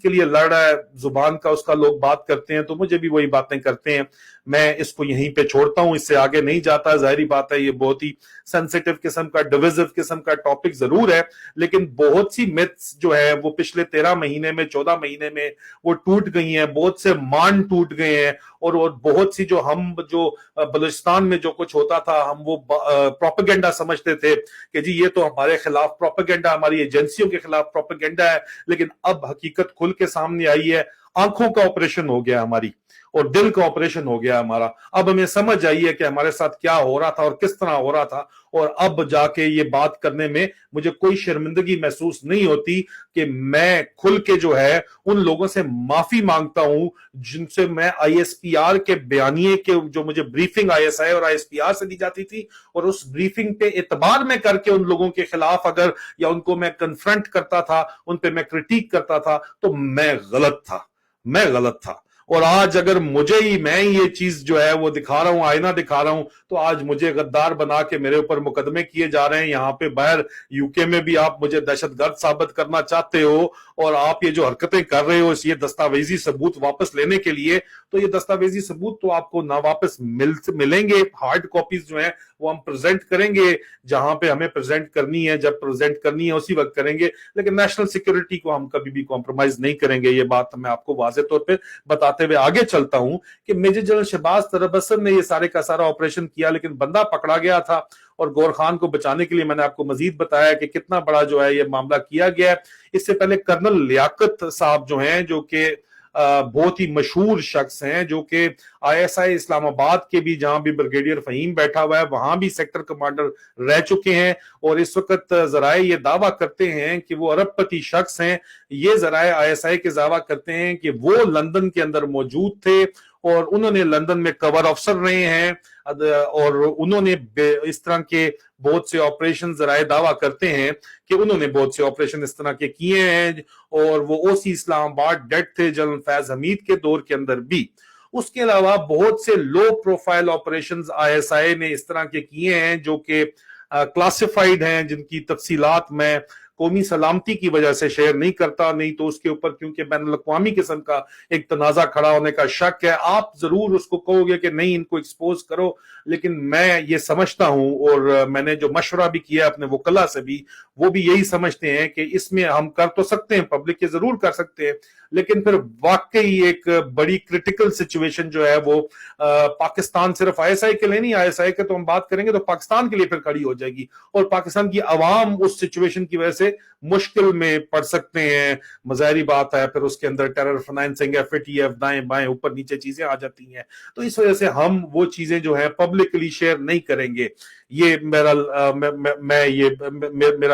کے لیے لڑ رہا ہے, زبان کا اس کا لوگ بات کرتے ہیں, تو مجھے بھی وہی باتیں کرتے ہیں. میں اس کو یہیں پہ چھوڑتا ہوں, اس سے آگے نہیں جاتا. ظاہری بات ہے یہ بہت ہی سینسیٹیو قسم کا, ڈویزو قسم کا ٹاپک ضرور ہے, لیکن بہت سی میتھس جو ہے وہ پچھلے 13 مہینے میں 14 مہینے میں وہ ٹوٹ گئی ہیں, بہت سے مان ٹوٹ گئے ہیں, اور بہت سی جو بلوچستان میں جو کچھ ہوتا تھا ہم وہ پروپیگنڈا سمجھتے تھے کہ جی یہ تو ہمارے خلاف پروپیگنڈا, ہماری ایجنسیوں کے خلاف پروپیگنڈا ہے. لیکن اب حقیقت کھل کے سامنے آئی ہے. آنکھوں کا آپریشن ہو گیا ہماری, اور دل کا آپریشن ہو گیا ہمارا. اب ہمیں سمجھ آئی ہے کہ ہمارے ساتھ کیا ہو رہا تھا اور کس طرح ہو رہا تھا, اور اب جا کے یہ بات کرنے میں مجھے کوئی شرمندگی محسوس نہیں ہوتی کہ میں کھل کے جو ہے ان لوگوں سے معافی مانگتا ہوں جن سے میں آئی ایس پی آر کے بیانیے کے جو مجھے بریفنگ آئی ایس آئی اور آئی ایس پی آر سے دی جاتی تھی, اور اس بریفنگ پہ اعتبار میں کر کے ان لوگوں کے خلاف اگر یا ان کو میں کنفرنٹ کرتا تھا, ان پہ میں کرٹیک کرتا تھا, تو میں غلط تھا. اور آج اگر میں یہ چیز جو ہے وہ دکھا رہا ہوں, آئینہ دکھا رہا ہوں, تو آج مجھے غدار بنا کے میرے اوپر مقدمے کیے جا رہے ہیں. یہاں پہ باہر یو کے میں بھی آپ مجھے دہشت گرد ثابت کرنا چاہتے ہو, اور آپ یہ جو حرکتیں کر رہے ہو یہ دستاویزی ثبوت واپس لینے کے لیے, تو یہ دستاویزی ثبوت تو آپ کو نہ واپس ملیں گے. ہارڈ کاپیز جو ہیں وہ ہم پریزنٹ کریں گے جہاں پہ ہمیں پریزنٹ کرنی ہے, جب پریزنٹ کرنی ہے اسی وقت کریں گے, لیکن نیشنل سیکورٹی کو ہم کبھی بھی کمپرومائز نہیں کریں گے. یہ بات میں آپ کو واضح طور پہ بتاتے ہوئے آگے چلتا ہوں کہ میجر جنرل شہباز طرابسر نے یہ سارے کا سارا آپریشن کیا, لیکن بندہ پکڑا گیا تھا, اور گور خان کو بچانے کے لیے میں نے آپ کو مزید بتایا کہ کتنا بڑا جو ہے یہ معاملہ کیا گیا ہے. اس سے پہلے کرنل لیاقت صاحب جو ہیں, جو کہ بہت ہی مشہور شخص ہیں, جو کہ آئی ایس آئی اسلام آباد کے بھی, جہاں بھی بریگیڈیئر فہیم بیٹھا ہوا ہے وہاں بھی سیکٹر کمانڈر رہ چکے ہیں, اور اس وقت ذرائع یہ دعویٰ کرتے ہیں کہ وہ ارب پتی شخص ہیں. یہ ذرائع آئی ایس آئی کے دعویٰ کرتے ہیں کہ وہ لندن کے اندر موجود تھے, اور انہوں نے لندن میں کور افسر رہے ہیں, اور انہوں نے اس طرح کے بہت سے آپریشن, ذرائع دعویٰ کرتے ہیں کہ انہوں نے بہت سے آپریشن اس طرح کے کیے ہیں, اور وہ او سی اسلام آباد ڈیڈ تھے جنرل فیض حمید کے دور کے اندر بھی. اس کے علاوہ بہت سے low profile operations I S I نے اس طرح کے کیے ہیں جو کہ کلاسیفائیڈ ہیں, جن کی تفصیلات میں قومی سلامتی کی وجہ سے شیئر نہیں کرتا, نہیں تو اس کے اوپر کیونکہ بین الاقوامی قسم کا ایک تنازع کھڑا ہونے کا شک ہے. آپ ضرور اس کو کہو گے کہ نہیں ان کو ایکسپوز کرو, لیکن میں یہ سمجھتا ہوں, اور میں نے جو مشورہ بھی کیا اپنے وکلا سے بھی, وہ بھی یہی سمجھتے ہیں کہ اس میں ہم کر تو سکتے ہیں, پبلک کے ضرور کر سکتے ہیں, لیکن پھر واقعی ایک بڑی کرٹیکل سچویشن جو ہے وہ پاکستان, صرف آئی ایس آئی کے لیے نہیں, آئی ایس آئی کے تو ہم بات کریں گے تو پاکستان کے لیے پھر کھڑی ہو جائے گی, اور پاکستان کی عوام اس سچویشن کی وجہ سے مشکل میں پڑ سکتے ہیں. ظاہری بات ہے پھر اس کے اندر terror financing, F A T F, دائیں بائیں اوپر نیچے چیزیں آ جاتی ہیں, تو اس وجہ سے ہم وہ چیزیں جو ہیں پبلکلی شیئر نہیں کریں گے. یہ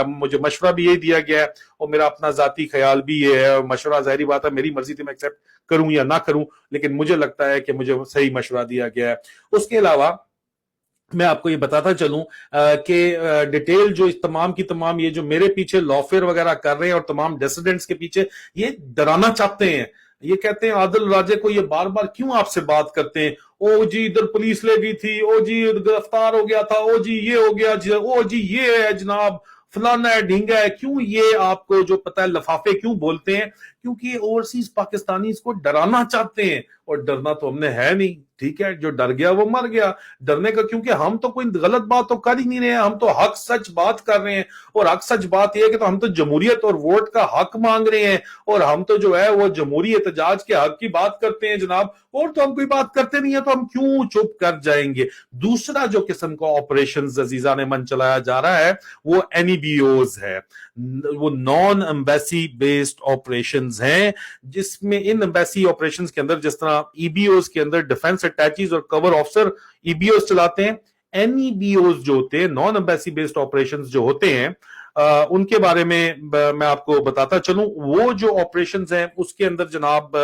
مجھے مشورہ بھی یہی دیا گیا ہے, اور میرا اپنا ذاتی خیال بھی یہ ہے. مشورہ ظاہری بات ہے میری مرضی تھی میں ایکسیپٹ کروں یا نہ کروں, لیکن مجھے لگتا ہے کہ مجھے صحیح مشورہ دیا گیا ہے. اس کے علاوہ میں آپ کو یہ بتاتا چلوں کہ ڈیٹیل جو تمام کی تمام یہ جو میرے پیچھے لافیر وغیرہ کر رہے ہیں اور تمام ڈیسیڈنٹس کے پیچھے یہ ڈرانا چاہتے ہیں. یہ کہتے ہیں عادل راجے کو یہ بار بار کیوں آپ سے بات کرتے ہیں, او جی ادھر پولیس لے گئی تھی, او جی گرفتار ہو گیا تھا, او جی یہ ہو گیا, او جی یہ ہے جناب فلانا ہے ڈھینگا ہے. کیوں یہ آپ کو جو پتہ ہے لفافے کیوں بولتے ہیں؟ کیونکہ اوورسیز پاکستانی اس کو ڈرانا چاہتے ہیں, اور ڈرنا تو ہم نے ہے نہیں. ٹھیک ہے, جو ڈر گیا وہ مر گیا. ڈرنے کا کیونکہ ہم تو کوئی غلط بات تو کر ہی نہیں رہے ہیں, ہم تو حق سچ بات کر رہے ہیں, اور حق سچ بات یہ ہے کہ تو ہم تو جمہوریت اور ووٹ کا حق مانگ رہے ہیں, اور ہم تو جو ہے وہ جمہوری احتجاج کے حق کی بات کرتے ہیں جناب, اور تو ہم کوئی بات کرتے نہیں ہیں, تو ہم کیوں چپ کر جائیں گے. دوسرا جو قسم کا آپریشنز عزیزان من چلایا جا رہا ہے وہ این ای بی اوز ہے, وہ نان ایمبیسی بیسڈ آپریشنز ہیں, جس میں ان ایمبیسی آپریشنز کے اندر جس طرح ای بی اوز کے اندر ڈیفنس اٹیچیز اور کور آفسر ای بی اوز چلاتے ہیں, این ای بی اوز جو ہوتے ہیں نان ایمبیسی بیسڈ آپریشنز جو ہوتے ہیں ان کے بارے میں میں آپ کو بتاتا چلوں. وہ جو آپریشنز ہیں اس کے اندر جناب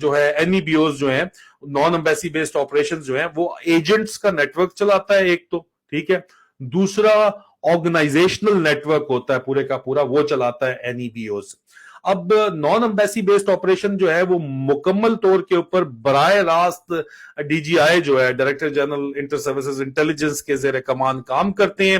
جو ہے این ای بی اوز جو ہیں نان ایمبیسی بیسڈ آپریشنز جو ہیں وہ ایجنٹس کا نیٹ ورک چلاتا ہے ایک تو, ٹھیک ہے, دوسرا آرگنائزیشنل نیٹ ورک ہوتا ہے پورے کا پورا, وہ چلاتا ہے این ای بی اوز. اب نان ایمبیسی بیسڈ آپریشن جو ہے وہ مکمل طور کے اوپر براہ راست ڈی جی آئی جو ہے director general inter services intelligence کے زیر کمان کام کرتے ہیں.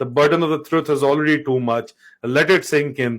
the burden of the truth is already too much, let it sink in।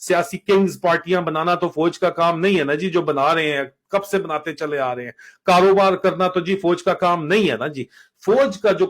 سیاسی کنگز پارٹیاں بنانا تو فوج کا کام نہیں ہے نا جی، جو بنا رہے ہیں کب سے بناتے چلے آ رہے ہیں. کاروبار کرنا تو جی فوج کا کام نہیں ہے نا جی. فوج کا جو